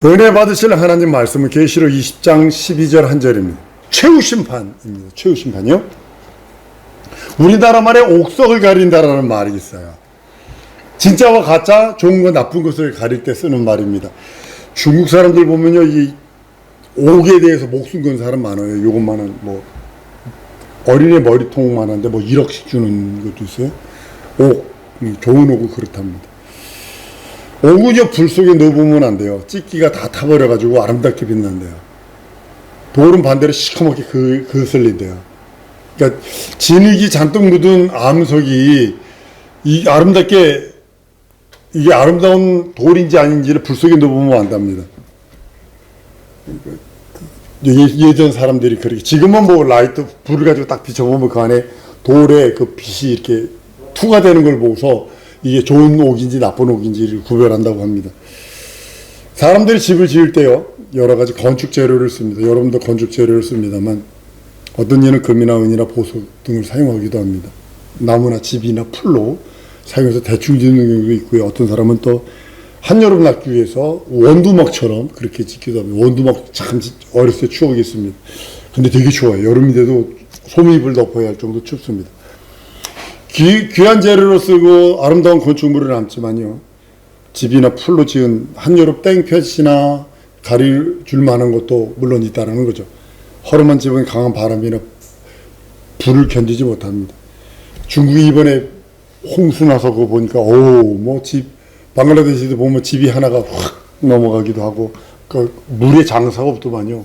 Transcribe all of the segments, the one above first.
은혜 받으실 하나님 말씀은 계시록 20장 12절 한 절입니다. 최후 심판입니다. 최후 심판이요. 우리나라 말에 옥석을 가린다라는 말이 있어요. 진짜와 가짜, 좋은 것 나쁜 것을 가릴 때 쓰는 말입니다. 중국 사람들 보면요, 이 옥에 대해서 목숨 건 사람 많아요. 요것만은 뭐 어린애 머리통만한데 뭐 1억씩 주는 것도 있어요. 옥, 좋은 옥은 그렇답니다. 옥은요, 불 속에 넣어보면 안 돼요. 찌끼가 다 타버려가지고 아름답게 빛난대요. 돌은 반대로 시커멓게 그슬린대요. 그러니까 진흙이 잔뜩 묻은 암석이 이 아름답게, 이게 아름다운 돌인지 아닌지를 불 속에 넣어보면 안답니다. 예전 사람들이 그렇게, 지금은 뭐 라이트 불을 가지고 딱 비춰보면 그 안에 돌에 그 빛이 이렇게 투가 되는 걸 보고서 이게 좋은 옥인지 나쁜 옥인지를 구별한다고 합니다. 사람들이 집을 지을 때요, 여러 가지 건축 재료를 씁니다. 여러분도 건축 재료를 씁니다만 어떤 이는 금이나 은이나 보석 등을 사용하기도 합니다. 나무나 집이나 풀로 사용해서 대충 짓는 경우도 있고요. 어떤 사람은 또 한여름 낫기 위해서 원두막처럼 그렇게 짓기도 합니다. 원두막 참 어렸을 때 추억이 있습니다. 근데 되게 추워요. 여름이 돼도 소미불 덮어야 할 정도 춥습니다. 귀한 재료로 쓰고 아름다운 건축물은 남지만요, 집이나 풀로 지은 한여름 땡볕이나 가릴 줄 만한 것도 물론 있다는 거죠. 허름한 집은 강한 바람이나 불을 견디지 못합니다. 중국이 이번에 홍수 나서 그거 보니까 방글라데시도 보면 집이 하나가 확 넘어가기도 하고 그 물의 장사가 없더만요.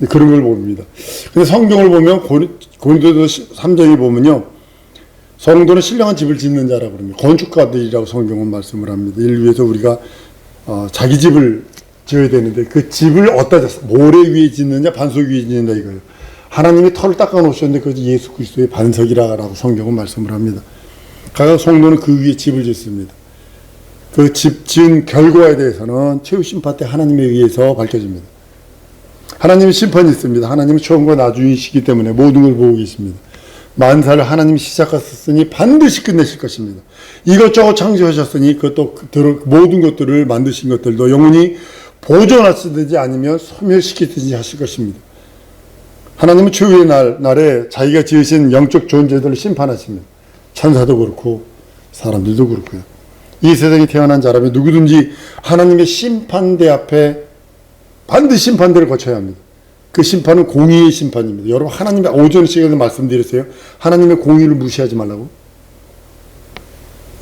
그런 걸 봅니다. 근데 성경을 보면 고린도서 3장에 보면요, 성도는 신령한 집을 짓는 자라고 그럽니다. 건축가들이라고 성경은 말씀을 합니다. 이를 위해서 우리가 자기 집을 지어야 되는데 그 집을 어디다 모래 위에 짓느냐 반석 위에 짓느냐 이거예요. 하나님이 털을 닦아 놓으셨는데 그것이 예수 그리스도의 반석이라고 성경은 말씀을 합니다. 각각 성도는 그 위에 집을 짓습니다. 그 집 지은 결과에 대해서는 최후 심판 때 하나님에 의해서 밝혀집니다. 하나님의 심판이 있습니다. 하나님은 처음과 나중이시기 때문에 모든 걸 보고 계십니다. 만사를 하나님이 시작하셨으니 반드시 끝내실 것입니다. 이것저것 창조하셨으니 그것도 모든 것들을 만드신 것들도 영원히 보존하시든지 아니면 소멸시키든지 하실 것입니다. 하나님은 최후의 날에 자기가 지으신 영적 존재들을 심판하십니다. 천사도 그렇고 사람들도 그렇고요. 이 세상에 태어난 자라면 누구든지 하나님의 심판대 앞에 반드시 심판대를 거쳐야 합니다. 그 심판은 공의의 심판입니다. 여러분, 하나님의 오전 시간에 말씀드렸어요. 하나님의 공의를 무시하지 말라고.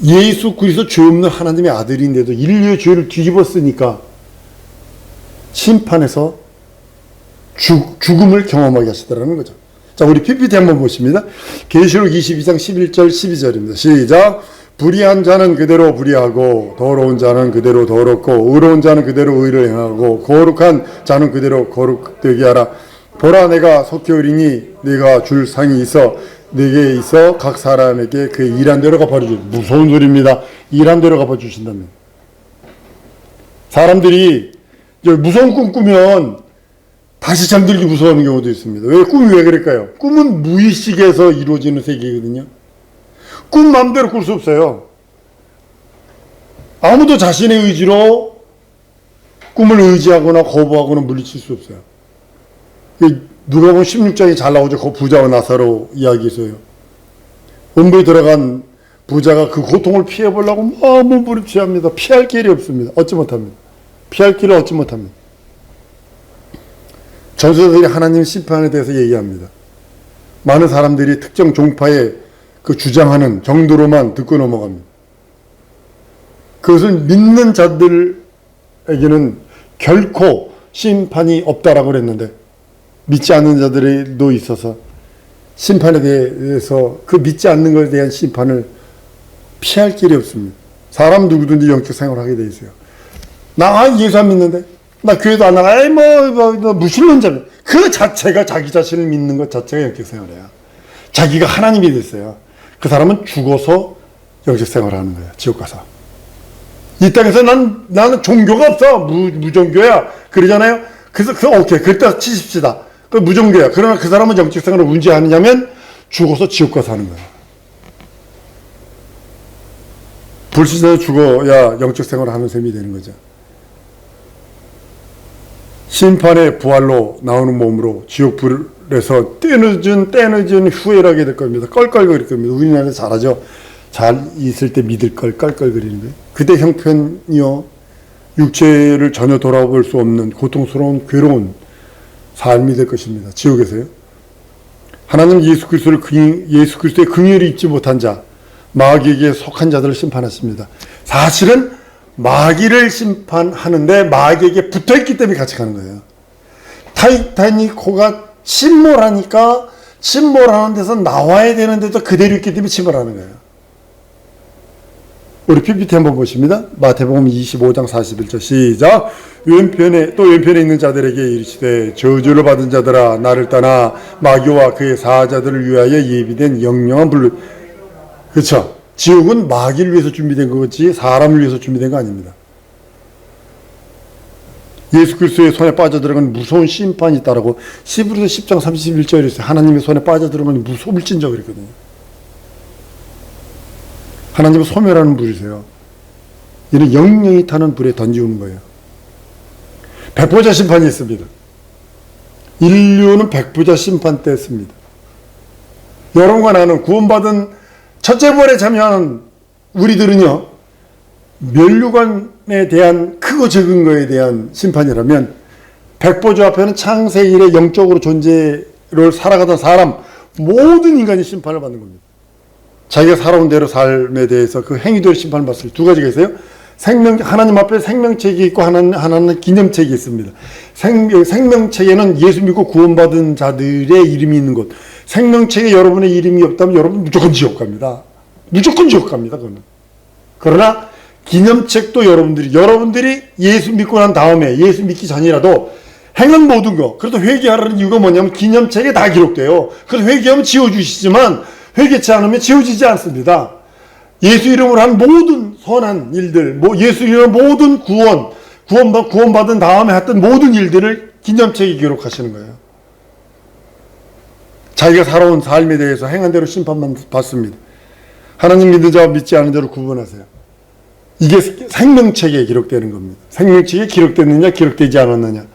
예수 그리스도 죄 없는 하나님의 아들인데도 인류의 죄를 뒤집었으니까 심판에서 죽음을 경험하게 하시더라는 거죠. 자, 우리 PPT 한번 보십니다. 계시록 22장 11절 12절입니다. 시작. 불의한 자는 그대로 불의하고 더러운 자는 그대로 더럽고 의로운 자는 그대로 의를 행하고 거룩한 자는 그대로 거룩되게 하라. 보라, 내가 속히 오리니 네가 줄 상이 있어 네게 있어 각 사람에게 그 일한 대로 갚아주시. 무서운 소리입니다. 일한 대로 갚아주신다면. 사람들이 무서운 꿈 꾸면 다시 잠들기 무서워하는 경우도 있습니다. 꿈이 왜 그럴까요? 꿈은 무의식에서 이루어지는 세계거든요. 꿈 마음대로 꿀 수 없어요. 아무도 자신의 의지로 꿈을 의지하거나 거부하거나 물리칠 수 없어요. 누가 보면 16장이 잘 나오죠. 그 부자와 나사로 이야기에서요. 음부에 들어간 부자가 그 고통을 피해보려고 너무 무립치합니다. 피할 길이 없습니다. 얻지 못합니다. 피할 길을 얻지 못합니다. 전설들이 하나님 심판에 대해서 얘기합니다. 많은 사람들이 특정 종파에 그 주장하는 정도로만 듣고 넘어갑니다. 그것을 믿는 자들에게는 결코 심판이 없다라고 그랬는데 믿지 않는 자들도 있어서 심판에 대해서 그 믿지 않는 것에 대한 심판을 피할 길이 없습니다. 사람 누구든지 영적 생활을 하게 돼 있어요. 나 예수 안 믿는데, 나 교회도 안 나가, 무신론자면 그 자체가 자기 자신을 믿는 것 자체가 영적 생활이야. 자기가 하나님이 됐어요. 그 사람은 죽어서 영적 생활을 하는 거예요. 지옥 가서. 이 땅에서 나는 종교가 없어. 무종교야. 그러잖아요. 그래서 오케이. 그때 치십시다. 그 무종교야. 그러나 그 사람은 영적 생활을 언제 하느냐면 죽어서 지옥 가서 하는 거예요. 불신자도 죽어야 영적 생활을 하는 셈이 되는 거죠. 심판의 부활로 나오는 몸으로 지옥불에서 때늦은 후회를 하게 될 겁니다. 껄껄거릴 겁니다. 우리나라에서 잘하죠. 잘 있을 때 믿을 걸 껄껄거리는 거예요. 그때 형편이요, 육체를 전혀 돌아볼 수 없는 고통스러운 괴로운 삶이 될 것입니다. 지옥에서요. 하나님 예수 그리스도의 긍휼을 입지 못한 자, 마귀에게 속한 자들을 심판하십니다. 사실은 마귀를 심판하는데 마귀에게 붙어있기 때문에 같이 가는 거예요. 타이타닉호가 침몰하니까 침몰하는 데서 나와야 되는데도 그대로 있기 때문에 침몰하는 거예요. 우리 PPT 한번 보십니다. 마태복음 25장 41절 시작. 왼편에 있는 자들에게 이르시되 저주를 받은 자들아 나를 떠나 마귀와 그의 사자들을 위하여 예비된 영영한 불로. 그렇죠. 지옥은 마귀를 위해서 준비된 거지 사람을 위해서 준비된 거 아닙니다. 예수 그리스도의 손에 빠져들어가는 무서운 심판이 있다라고 히브리서 10장 31절에 있어요. 하나님의 손에 빠져들어가는 무서움을 진짜 그랬거든요. 하나님은 소멸하는 불이세요. 이는 영영이 타는 불에 던지우는 거예요. 백보자 심판이 있습니다. 인류는 백보자 심판 때 했습니다. 여러분과 나는 구원받은 첫째 부활에 참여하는 우리들은요, 멸류관에 대한 크고 적은 거에 대한 심판이라면 백보자 앞에는 창세 이래 영적으로 존재를 살아가던 사람 모든 인간이 심판을 받는 겁니다. 자기가 살아온 대로 삶에 대해서 그 행위대로 심판을 받을 두 가지가 있어요. 하나님 앞에 생명책이 있고 하나는 기념책이 있습니다. 생명책에는 예수 믿고 구원받은 자들의 이름이 있는 곳. 생명책에 여러분의 이름이 없다면 여러분 무조건 지옥 갑니다. 무조건 지옥 갑니다. 그러나 기념책도 여러분들이 예수 믿고 난 다음에 예수 믿기 전이라도 행한 모든 거, 그래도 회개하라는 이유가 뭐냐면 기념책에 다 기록돼요. 그래서 회개하면 지워주시지만 회개치 않으면 지워지지 않습니다. 예수 이름으로 한 모든 선한 일들, 예수 이름으로 모든 구원받은 다음에 했던 모든 일들을 기념책에 기록하시는 거예요. 자기가 살아온 삶에 대해서 행한 대로 심판만 받습니다. 하나님 믿는 자와 믿지 않은 자로 구분하세요. 이게 생명책에 기록되는 겁니다. 생명책에 기록됐느냐 기록되지 않았느냐.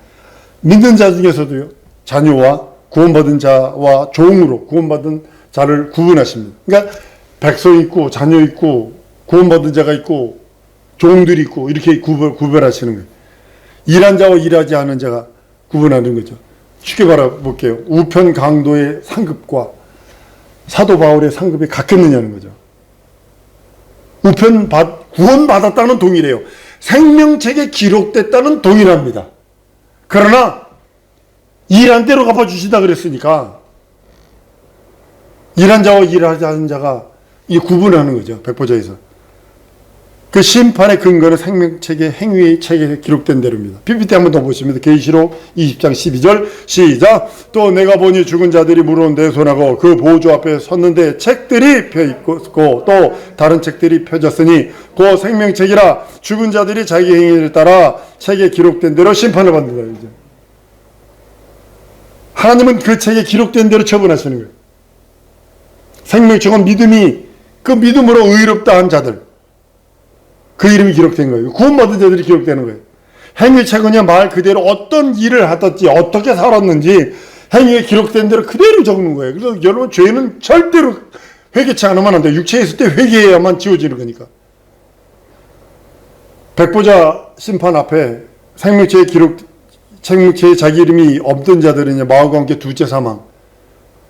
믿는 자 중에서도요, 자녀와 구원받은 자와 종으로 구원받은 자를 구분하십니다. 그러니까 백성 있고 자녀 있고 구원받은 자가 있고 종들이 있고 이렇게 구별하시는 거예요. 일한 자와 일하지 않은 자가 구분하는 거죠. 쉽게 바라볼게요. 우편 강도의 상급과 사도 바울의 상급이 같겠느냐는 거죠. 구원받았다는 동일해요. 생명책에 기록됐다는 동일합니다. 그러나 일한 대로 갚아주신다 그랬으니까 일한 자와 일하지 않은 자가 이 구분하는 거죠. 백보자에서. 그 심판의 근거는 생명책의 행위의 책에 기록된 대로입니다. PPT 한번 더 보십니다. 계시록 20장 12절 시작. 또 내가 보니 죽은 자들이 물은 내 손하고 그 보좌 앞에 섰는데 책들이 펴있고 또 다른 책들이 펴졌으니 그 생명책이라 죽은 자들이 자기 행위를 따라 책에 기록된 대로 심판을 받는다. 이제. 하나님은 그 책에 기록된 대로 처분하시는 거예요. 생명책은 그 믿음으로 의롭다 한 자들, 그 이름이 기록된 거예요. 구원받은 자들이 기록되는 거예요. 행위책은요, 말 그대로 어떤 일을 하든지 어떻게 살았는지 행위에 기록된 대로 그대로 적는 거예요. 그래서 여러분, 죄는 절대로 회개치 않으면 안 돼요. 육체에 있을 때 회개해야만 지워지는 거니까. 백보자 심판 앞에 생명책에 자기 이름이 없던 자들은 마음과 함께 둘째 사망,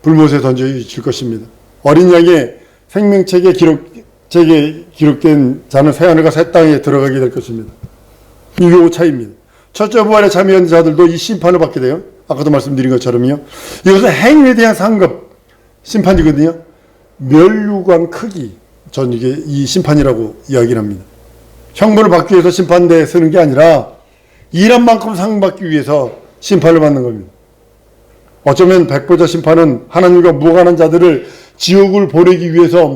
불못에 던져질 것입니다. 어린 양의 생명책에 기록된 자는 새하늘과 새 땅에 들어가게 될 것입니다. 이게 차이입니다. 첫째 부활에 참여한 자들도 이 심판을 받게 돼요. 아까도 말씀드린 것처럼요. 이것은 행위에 대한 상급 심판이거든요. 멸류관 크기, 전 이게 이 심판이라고 이야기를 합니다. 형벌을 받기 위해서 심판대에 서는 게 아니라 일한 만큼 상 받기 위해서 심판을 받는 겁니다. 어쩌면 백보자 심판은 하나님과 무관한 자들을 지옥을 보내기 위해서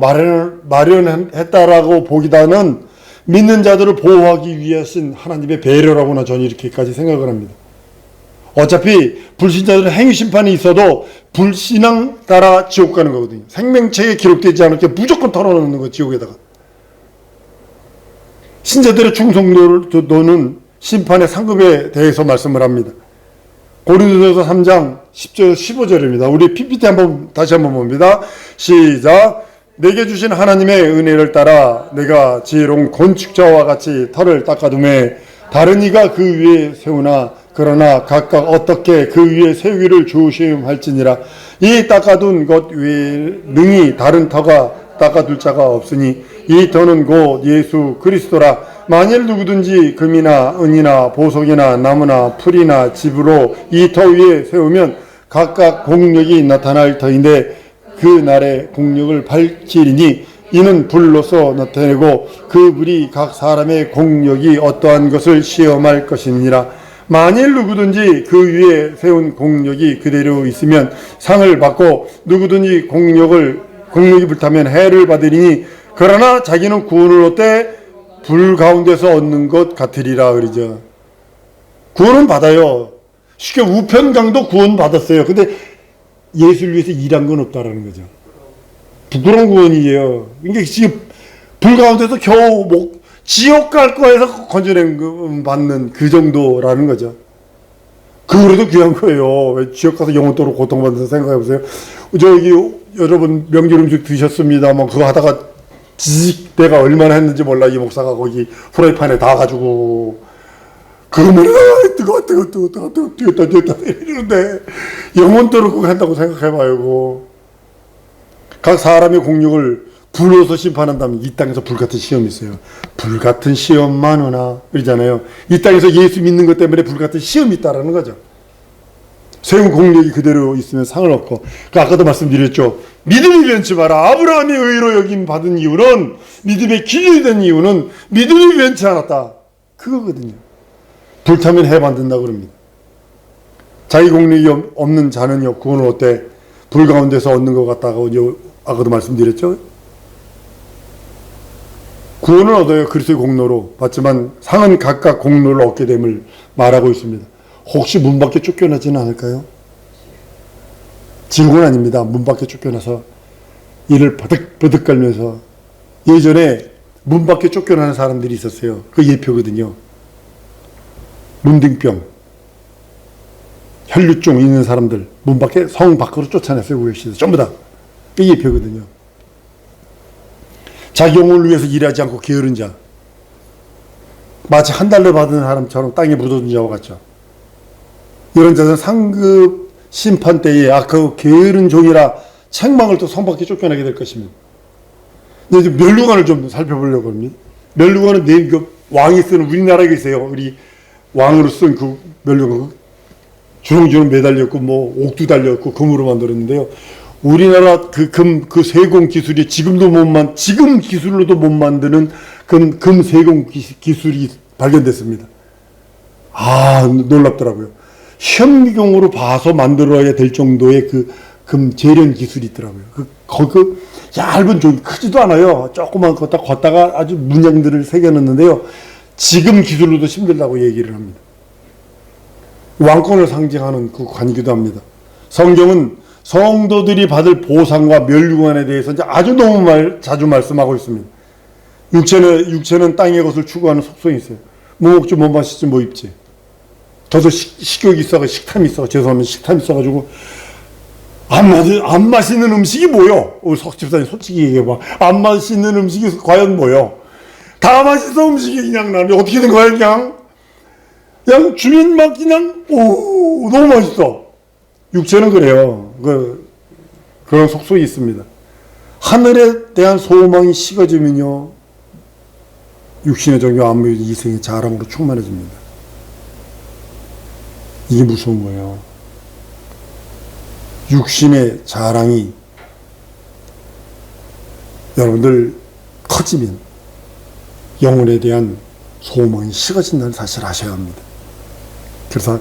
마련했다라고 보기보다는 믿는 자들을 보호하기 위해서 하나님의 배려라고나 저는 이렇게까지 생각을 합니다. 어차피 불신자들은 행위 심판이 있어도 불신앙 따라 지옥 가는 거거든요. 생명책에 기록되지 않을 게 무조건 털어놓는 거, 지옥에다가. 신자들의 충성도는 심판의 상급에 대해서 말씀을 합니다. 고린도전서 3장 10절 15절입니다. 우리 PPT 다시 한번 봅니다. 시작. 내게 주신 하나님의 은혜를 따라 내가 지혜로운 건축자와 같이 터를 닦아둠에 다른 이가 그 위에 세우나 그러나 각각 어떻게 그 위에 세우기를 조심할지니라. 이 닦아둔 것 외에 능히 다른 터가 닦아둘 자가 없으니 이 터는 곧 예수 그리스도라. 만일 누구든지 금이나 은이나 보석이나 나무나 풀이나 집으로 이 터 위에 세우면 각각 공력이 나타날 터인데 그 날의 공력을 밝히리니 이는 불로서 나타내고 그 불이 각 사람의 공력이 어떠한 것을 시험할 것이니라. 만일 누구든지 그 위에 세운 공력이 그대로 있으면 상을 받고 누구든지 공력이 불타면 해를 받으리니 그러나 자기는 구원을 얻되 불 가운데서 얻는 것 같으리라 그러죠. 구원은 받아요. 쉽게 우편강도 구원 받았어요. 근데 예수를 위해서 일한 건 없다라는 거죠. 부끄러운 구원이에요. 그러니까 지금 불 가운데서 겨우 지옥 갈 거에서 건져낸 받는 그 정도라는 거죠. 그래도 귀한 거예요. 왜 지옥 가서 영원토록 고통받는다 생각해 보세요. 저기 여러분 명절 음식 드셨습니다. 뭐 그거 하다가 지직 내가 얼마나 했는지 몰라. 이 목사가 거기 프라이팬에 다 가지고 그러면 뜨거워 이러는데 영원토록 그거 한다고 생각해봐요. 각 사람의 공력을 불로서 심판한다면 이 땅에서 불같은 시험이 있어요. 불같은 시험만 오나 그러잖아요. 이 땅에서 예수 믿는 것 때문에 불같은 시험이 있다라는 거죠. 세운 공력이 그대로 있으면 상을 얻고, 아까도 말씀드렸죠. 믿음이 변치 마라. 아브라함이 의로 여김 받은 이유는, 믿음의 기준이 된 이유는 믿음이 변치 않았다. 그거거든요. 불타면 해 만든다고 그럽니다. 자기 공력이 없는 자는요, 구원을 얻되 불 가운데서 얻는 것 같다고 아까도 말씀드렸죠. 구원을 얻어요. 그리스도의 공로로 받지만 상은 각각 공로를 얻게 됨을 말하고 있습니다. 혹시 문 밖에 쫓겨나지는 않을까요? 지옥은 아닙니다. 문 밖에 쫓겨나서 이를 버득 깔면서, 예전에 문 밖에 쫓겨나는 사람들이 있었어요. 그 예표거든요. 문둥병, 혈류증 있는 사람들 문 밖에 성 밖으로 쫓아냈어요. 우회시에서 전부 다. 그 예표거든요. 자기 영혼을 위해서 일하지 않고 게으른 자, 마치 한 달러 받은 사람처럼 땅에 묻어둔 자와 같죠. 이런 자는 상급 심판 때에 그 게으른 종이라 책망을 또 성 밖에 쫓겨나게 될 것입니다. 이제 멸류관을 좀 살펴보려고 합니다. 멸류관은 왕이 쓰는, 우리나라에 계세요. 우리 왕으로 쓴 그 멸류관, 주렁주렁 매달렸고 옥도 달렸고 금으로 만들었는데요. 우리나라 그 세공 기술이 지금 기술로도 못 만드는 금 세공 기술이 발견됐습니다. 놀랍더라고요. 현미경으로 봐서 만들어야 될 정도의 금 재련 기술이 있더라고요. 그 얇은 종이 크지도 않아요. 조그만 거 딱 걷다가 아주 문양들을 새겨넣는데요. 지금 기술로도 힘들다고 얘기를 합니다. 왕권을 상징하는 그 관이기도 합니다. 성경은 성도들이 받을 보상과 멸류관에 대해서 이제 아주 자주 말씀하고 있습니다. 육체는 땅의 것을 추구하는 속성이 있어요. 뭐 먹지, 뭐 마시지, 뭐 입지. 저도 식욕이 있어가지고, 식탐이 있어가지고, 안 맛있는 음식이 뭐요? 우리 석 집사님 솔직히 얘기해봐. 안 맛있는 음식이 과연 뭐요? 다 맛있어, 음식이 그냥 나는. 어떻게 된 거야, 그냥 주면 막 너무 맛있어. 육체는 그래요. 그런 속성이 있습니다. 하늘에 대한 소망이 식어지면요, 육신의 정욕, 안목의 이생의 자랑으로 충만해집니다. 이게 무서운 거예요. 육신의 자랑이 여러분들 커지면 영혼에 대한 소망이 식어진다는 사실을 아셔야 합니다. 그래서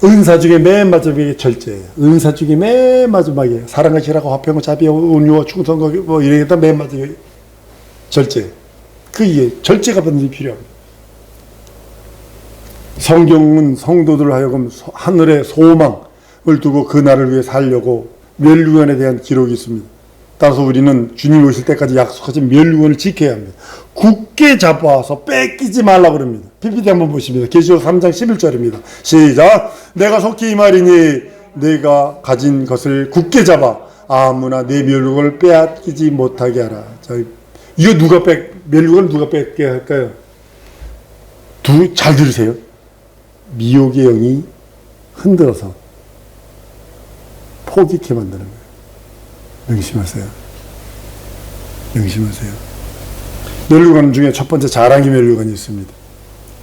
은사 중에 맨 마지막에 절제예요. 은사 중에 맨 마지막에 사랑과 희락과 화평과 자비와 온유와 충성과 이러겠다 맨 마지막에 절제. 이게 절제가 반드시 필요합니다. 성경은 성도들을 하여금 하늘의 소망을 두고 그 날을 위해 살려고 멸류관에 대한 기록이 있습니다. 따라서 우리는 주님 오실 때까지 약속하신 멸류관을 지켜야 합니다. 굳게 잡아서 뺏기지 말라고 그럽니다. PPT 한번 보십니다. 계시록 3장 11절입니다. 시작. 내가 속히 이 말이니 내가 가진 것을 굳게 잡아 아무나 내 멸육을 빼앗기지 못하게 하라. 자, 이거 멸육을 누가 뺏게 할까요? 잘 들으세요. 미혹의 영이 흔들어서 포기케 만드는 거예요. 명심하세요. 명심하세요. 멸류관 중에 첫 번째 자랑의 멸류관이 있습니다.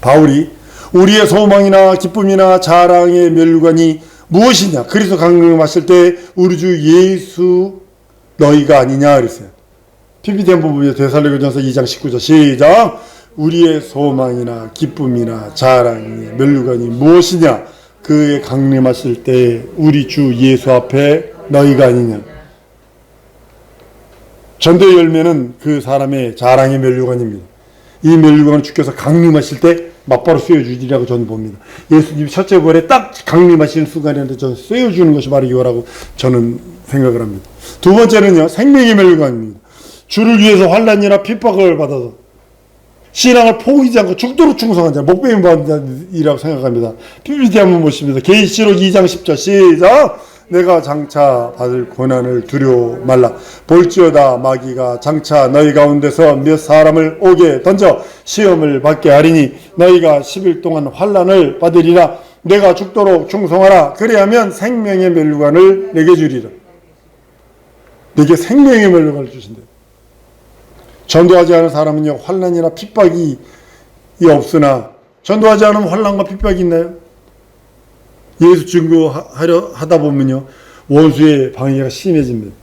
바울이 우리의 소망이나 기쁨이나 자랑의 멸류관이 무엇이냐? 그리스도 강림하실 때 우리 주 예수 너희가 아니냐 그랬어요. PPT 한번 보면 데살로니가전서 2장 19절 시작. 우리의 소망이나 기쁨이나 자랑의 멸류관이 무엇이냐? 그의 강림하실 때 우리 주 예수 앞에 너희가 아니냐. 전도의 열매는 그 사람의 자랑의 멸류관입니다. 이 멸류관을 주께서 강림하실 때 맞바로 쏘여주리라고 저는 봅니다. 예수님이 첫째 부활에 딱 강림하시는 순간에 저는 쏘여주는 것이 바로 이거라고 저는 생각을 합니다. 두 번째는요, 생명의 멸류관입니다. 주를 위해서 환난이나 핍박을 받아서 신앙을 포기하지 않고 죽도록 충성한 자, 목배임 받은 자이라고 생각합니다. PPT 한번 보십니다. 계시록 2장 10절 시작. 내가 장차 받을 고난을 두려워 말라. 볼지어다 마귀가 장차 너희 가운데서 몇 사람을 오게 던져 시험을 받게 하리니 너희가 10일 동안 환난을 받으리라. 내가 죽도록 충성하라. 그래야면 생명의 멸류관을 내게 주리라. 내게 생명의 멸류관을 주신대. 전도하지 않은 사람은요, 환난이나 핍박이 없으나 전도하지 않으면 환난과 핍박이 있나요? 예수 증거하려 하다 보면요, 원수의 방해가 심해집니다.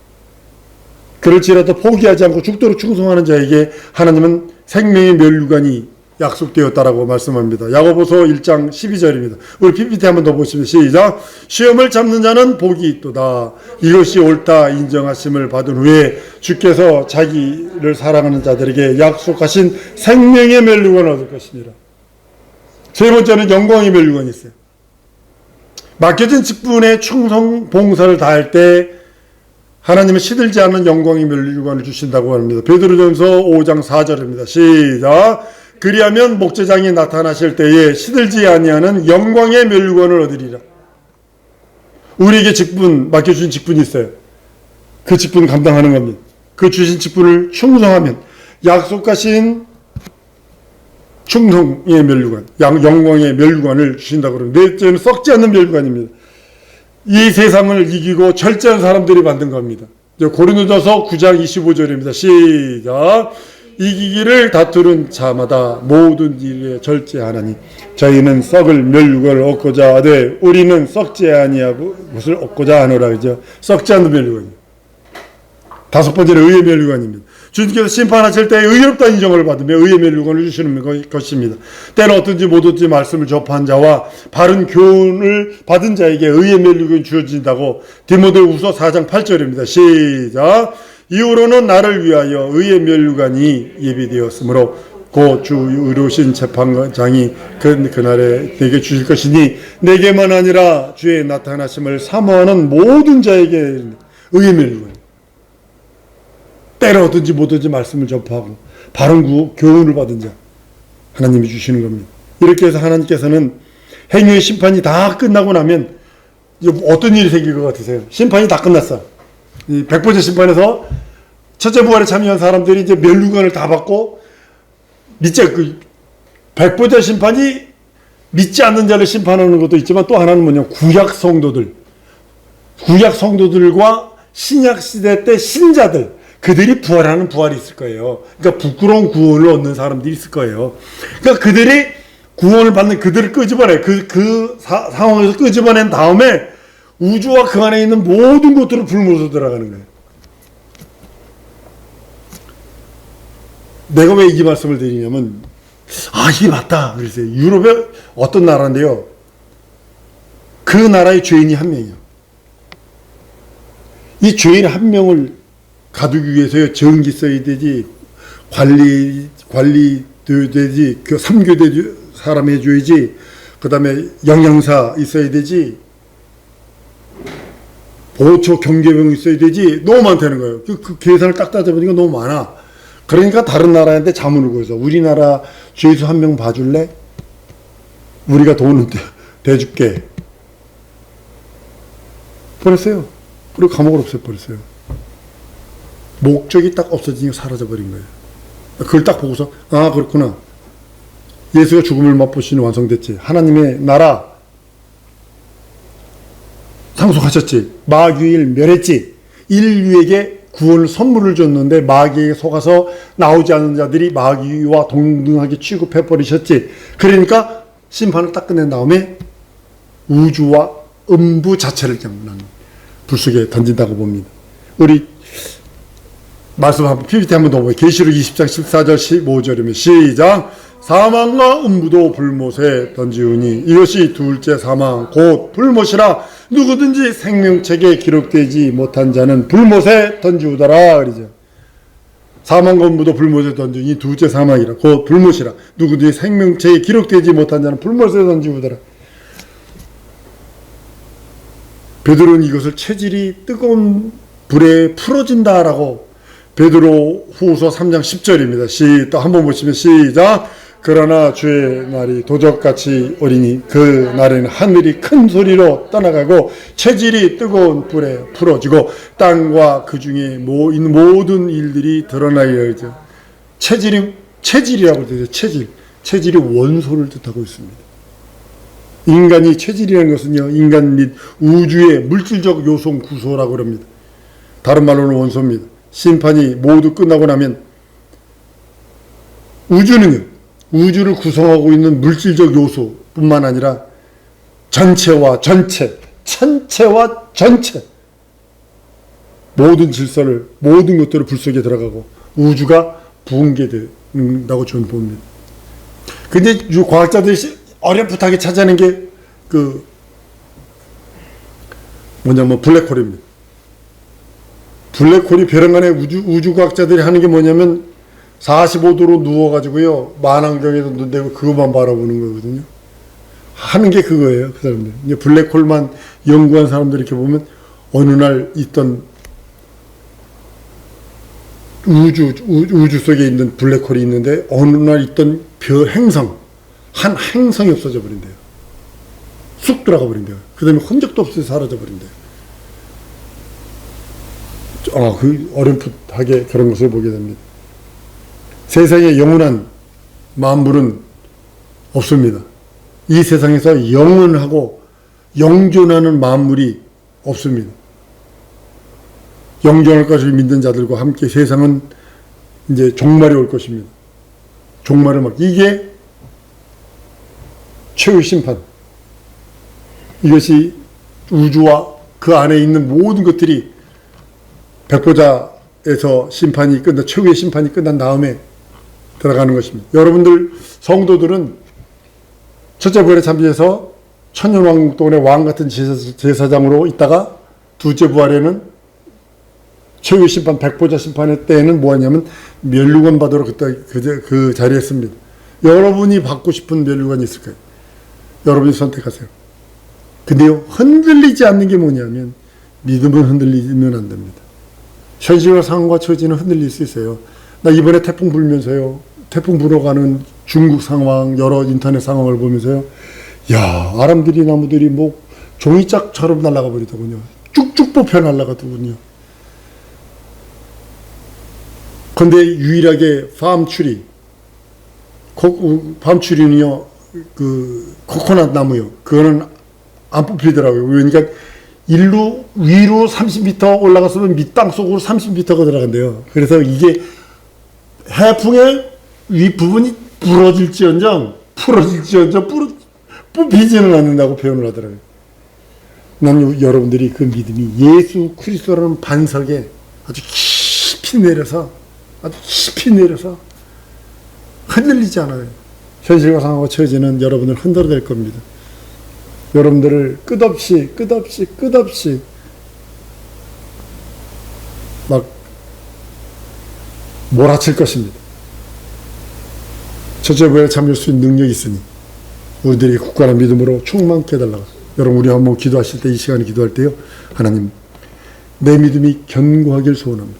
그럴지라도 포기하지 않고 죽도록 충성하는 자에게 하나님은 생명의 멸류관이 약속되었다라고 말씀합니다. 야고보서 1장 12절입니다. 우리 PPT 한번 더 보시면 시작. 시험을 참는 자는 복이 있도다. 이것이 옳다 인정하심을 받은 후에 주께서 자기를 사랑하는 자들에게 약속하신 생명의 멸류관을 얻을 것입니다. 세 번째는 영광의 멸류관이 있어요. 맡겨진 직분에 충성 봉사를 다할 때 하나님은 시들지 않는 영광의 멸류관을 주신다고 합니다. 베드로전서 5장 4절입니다. 시작. 그리하면 목제장이 나타나실 때에 시들지 아니하는 영광의 멸류관을 얻으리라. 우리에게 맡겨주신 직분이 있어요. 그 직분을 감당하는 겁니다. 그 주신 직분을 충성하면 약속하신 충성의 멸류관, 영광의 멸류관을 주신다고 그럽니다. 넷째는 썩지 않는 멸류관입니다. 이 세상을 이기고 절제한 사람들이 만든 겁니다. 고린도전서 9장 25절입니다. 시작. 이기기를 다투는 자마다 모든 일에 절제하나니 저희는 썩을 멸류관을 얻고자 하되 우리는 썩지 아니하고 것을 얻고자 하노라. 그죠? 썩지 않는 멸류관. 다섯 번째는 의의 멸류관입니다. 주님께서 심판하실 때 의롭다는 인정을 받으며 의의 멸류관을 주시는 것입니다. 때는 어떤지 못 얻지 말씀을 접한 자와 바른 교훈을 받은 자에게 의의 멸류관이 주어진다고 디모데후서 4장 8절입니다. 시작. 이후로는 나를 위하여 의의 멸류관이 예비되었으므로 곧 주 의로우신 재판장이 그날에 내게 주실 것이니 내게만 아니라 주의 나타나심을 사모하는 모든 자에게 의의 멸류관. 때를 얻든지 못 얻든지 말씀을 접하고 바른 교훈을 받은 자 하나님이 주시는 겁니다. 이렇게 해서 하나님께서는 행위의 심판이 다 끝나고 나면 어떤 일이 생길 것 같으세요? 심판이 다 끝났어. 이 백보자 심판에서 첫째 부활에 참여한 사람들이 이제 멸류관을 다 받고 백보자 심판이 믿지 않는 자를 심판하는 것도 있지만 또 하나는 뭐냐, 구약 성도들과 신약 시대 때 신자들, 그들이 부활하는 부활이 있을 거예요. 그러니까 부끄러운 구원을 얻는 사람들이 있을 거예요. 그러니까 그들이 구원을 받는 그들을 끄집어내, 그 상황에서 끄집어낸 다음에 우주와 그 안에 있는 모든 것들을 불모서 들어가는 거예요. 내가 왜 이 말씀을 드리냐면, 이게 맞다. 그랬어요. 유럽의 어떤 나라인데요. 그 나라의 죄인이 한 명이에요. 이 죄인 한 명을 가두기 위해서요, 정기 써야 되지, 관리 되지, 그 3교대 사람 해줘야지, 그 다음에 영양사 있어야 되지, 보초 경계병 있어야 되지, 너무 많다는 거예요. 그 계산을 딱 따져보니까 너무 많아. 그러니까 다른 나라한테 자문을 구해서 우리나라 죄수 한 명 봐줄래? 우리가 돈은 대줄게. 보냈어요. 그리고 감옥을 없애버렸어요. 목적이 딱 없어지니까 사라져버린 거예요. 그걸 딱 보고서 아 그렇구나. 예수가 죽음을 맛보시니 완성됐지. 하나님의 나라 상속하셨지. 마귀를 멸했지. 인류에게 구원을 선물을 줬는데 마귀에게 속아서 나오지 않는 자들이 마귀와 동등하게 취급해버리셨지. 그러니까 심판을 딱 끝낸 다음에 우주와 음부 자체를 그냥 불속에 던진다고 봅니다. 우리 말씀 한번 PPT 한번 더 보면 계시록 20장 14절 15절이면 시작. 사망과 음부도 불못에 던지우니 이것이 둘째 사망 곧 불못이라 누구든지 생명책에 기록되지 못한 자는 불못에 던지우더라 그러죠. 사망과 음부도 불못에 던지우니 둘째 사망이라 곧 불못이라 누구든지 생명책에 기록되지 못한 자는 불못에 던지우더라. 베드로는 이것을 체질이 뜨거운 불에 풀어진다라고 베드로 후서 3장 10절입니다. 또 한번 보시면 시작. 그러나 주의 날이 도적같이 오리니 그 날에는 하늘이 큰 소리로 떠나가고 체질이 뜨거운 불에 풀어지고 땅과 그 중에 있는 모든 일들이 드러나게 되죠. 체질이라고 되죠. 체질이 원소를 뜻하고 있습니다. 인간이 체질이라는 것은요, 인간 및 우주의 물질적 요소 구소라고 합니다. 다른 말로는 원소입니다. 심판이 모두 끝나고 나면 우주를 구성하고 있는 물질적 요소뿐만 아니라 전체와 전체 모든 질서를 모든 것들을 불 속에 들어가고 우주가 붕괴된다고 저는 봅니다. 근데 과학자들이 어렴풋하게 찾아낸 게 블랙홀입니다. 블랙홀이 벼랑간에 우주과학자들이 하는 게 뭐냐면 45도로 누워가지고요 만안경에도 눈 대고 그것만 바라보는 거거든요. 하는 게 그거예요. 그 사람들. 이제 블랙홀만 연구한 사람들 이렇게 보면 어느 날 있던 우주 속에 있는 블랙홀이 있는데 어느 날 있던 한 행성이 없어져 버린대요. 쑥 들어가 버린대요. 그 다음에 흔적도 없이 사라져 버린대요. 어렴풋하게 그런 것을 보게 됩니다. 세상에 영원한 만물은 없습니다. 이 세상에서 영원하고 영존하는 만물이 없습니다. 영존할 것을 믿는 자들과 함께 세상은 이제 종말이 올 것입니다. 이게 최후 심판. 이것이 우주와 그 안에 있는 모든 것들이 백보자에서 최후의 심판이 끝난 다음에 들어가는 것입니다. 여러분들 성도들은 첫째 부활에 참여해서 천년왕국 동안의 왕 같은 제사장으로 있다가 둘째 부활에는 최후의 심판 백보자 심판의 때에는 뭐하냐면 면류관 받으러 그때 그 자리에 씁니다. 여러분이 받고 싶은 면류관이 있을까요? 여러분이 선택하세요. 근데요 흔들리지 않는 게 뭐냐면 믿음은 흔들리면 안 됩니다. 현실과 상황과 처지는 흔들릴 수 있어요. 나 이번에 태풍 불어가는 중국 상황, 여러 인터넷 상황을 보면서요. 야, 아람들이 나무들이 종이짝처럼 날아가 버리더군요. 쭉쭉 뽑혀 날아가더군요. 근데 유일하게 팜추리는요, 코코넛 나무요. 그거는 안 뽑히더라고요. 그러니까 위로 30m 올라갔으면 밑땅 속으로 30m가 들어간대요. 그래서 이게 해풍의 윗부분이 부러질지언정 뽑히지는 않는다고 표현을 하더라고요. 난 여러분들이 그 믿음이 예수 그리스도라는 반석에 아주 깊이 내려서 흔들리지 않아요. 현실과 상황과 처지는 여러분을 흔들어댈 겁니다. 여러분들을 끝없이 막 몰아칠 것입니다. 첫째 부활에 참여할 수 있는 능력이 있으니 우리들이 굳건한 믿음으로 충만케 해달라고. 여러분 우리 한번 기도하실 때 이 시간에 기도할 때요. 하나님 내 믿음이 견고하길 소원합니다.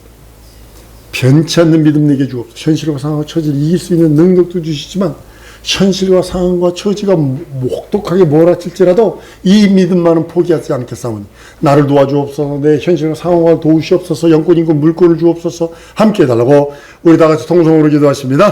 변치 않는 믿음 내게 주옵소서. 현실과 상황과 처지를 이길 수 있는 능력도 주시지만 현실과 상황과 처지가 혹독하게 몰아칠지라도 이 믿음만은 포기하지 않겠사오니 나를 도와주옵소서. 내 현실과 상황과 도우시옵소서. 영권, 인권, 물권을 주옵소서. 함께 해달라고 우리 다 같이 통성으로 기도하십니다.